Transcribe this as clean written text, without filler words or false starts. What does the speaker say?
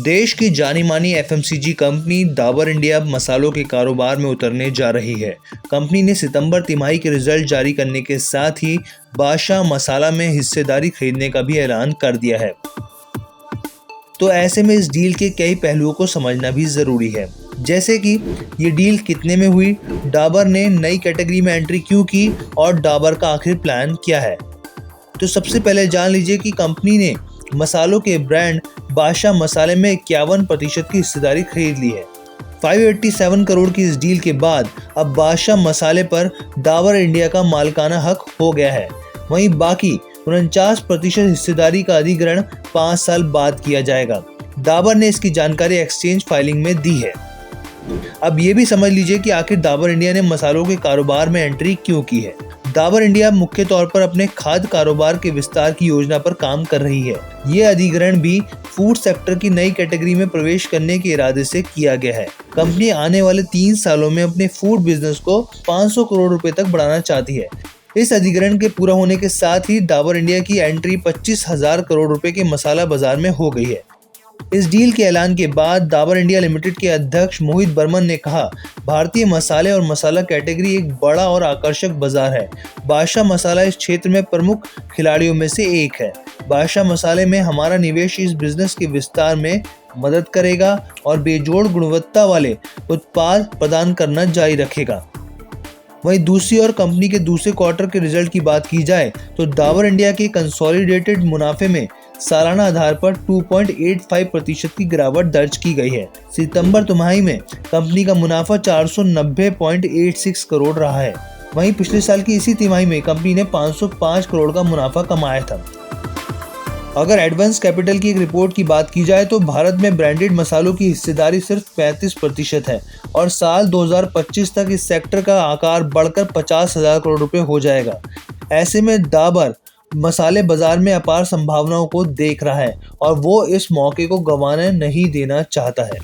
देश की जानी मानी एफएमसीजी कंपनी डाबर इंडिया मसालों के कारोबार में उतरने जा रही है। कंपनी ने सितंबर तिमाही के रिजल्ट जारी करने के साथ ही बादशाह मसाला में हिस्सेदारी खरीदने का भी ऐलान कर दिया है। तो ऐसे में इस डील के कई पहलुओं को समझना भी जरूरी है, जैसे कि ये डील कितने में हुई, डाबर ने नई कैटेगरी में एंट्री क्यों की और डाबर का आखिर प्लान क्या है। तो सबसे पहले जान लीजिए कि कंपनी ने मसालों के ब्रांड बादशाह मसाले में 51% की हिस्सेदारी खरीद ली है। 587 करोड़ की इस डील के बाद अब बादशाह मसाले पर डाबर इंडिया का मालिकाना हक हो गया है। वहीं बाकी 49% हिस्सेदारी का अधिग्रहण 5 साल बाद किया जाएगा। डाबर ने इसकी जानकारी एक्सचेंज फाइलिंग में दी है। अब ये भी समझ लीजिए कि आखिर डाबर इंडिया ने मसालों के कारोबार में एंट्री क्यों की है। डाबर इंडिया मुख्य तौर पर अपने खाद्य कारोबार के विस्तार की योजना पर काम कर रही है। ये अधिग्रहण भी फूड सेक्टर की नई कैटेगरी में प्रवेश करने के इरादे से किया गया है। कंपनी आने वाले 3 सालों में अपने फूड बिजनेस को 500 करोड़ रुपए तक बढ़ाना चाहती है। इस अधिग्रहण के पूरा होने के साथ ही डाबर इंडिया की एंट्री 25,000 करोड़ रुपए के मसाला बाजार में हो गई है। इस डील के ऐलान के बाद डाबर इंडिया लिमिटेड के अध्यक्ष मोहित बर्मन ने कहा, भारतीय मसाले और मसाला कैटेगरी एक बड़ा और आकर्षक बाजार है। बादशाह मसाला इस क्षेत्र में प्रमुख खिलाड़ियों में से एक है। बादशाह मसाले में हमारा निवेश इस बिजनेस के विस्तार में मदद करेगा और बेजोड़ गुणवत्ता वाले उत्पाद प्रदान करना जारी रखेगा। वहीं दूसरी ओर कंपनी के दूसरे क्वार्टर के रिजल्ट की बात की जाए तो डाबर इंडिया के कंसोलिडेटेड मुनाफे में सालाना आधार पर 2.85% की गिरावट दर्ज की गई है। सितंबर तिमाही में कंपनी का मुनाफा 490.86 करोड़ रहा है। वहीं पिछले साल की इसी तिमाही में कंपनी ने 505 करोड़ का मुनाफा कमाया था। अगर एडवांस कैपिटल की एक रिपोर्ट की बात की जाए तो भारत में ब्रांडेड मसालों की हिस्सेदारी सिर्फ 35% है और साल 2025 तक इस सेक्टर का आकार बढ़कर 50,000 करोड़ रुपए हो जाएगा। ऐसे में डाबर मसाले बाजार में अपार संभावनाओं को देख रहा है और वो इस मौके को गंवाने नहीं देना चाहता है।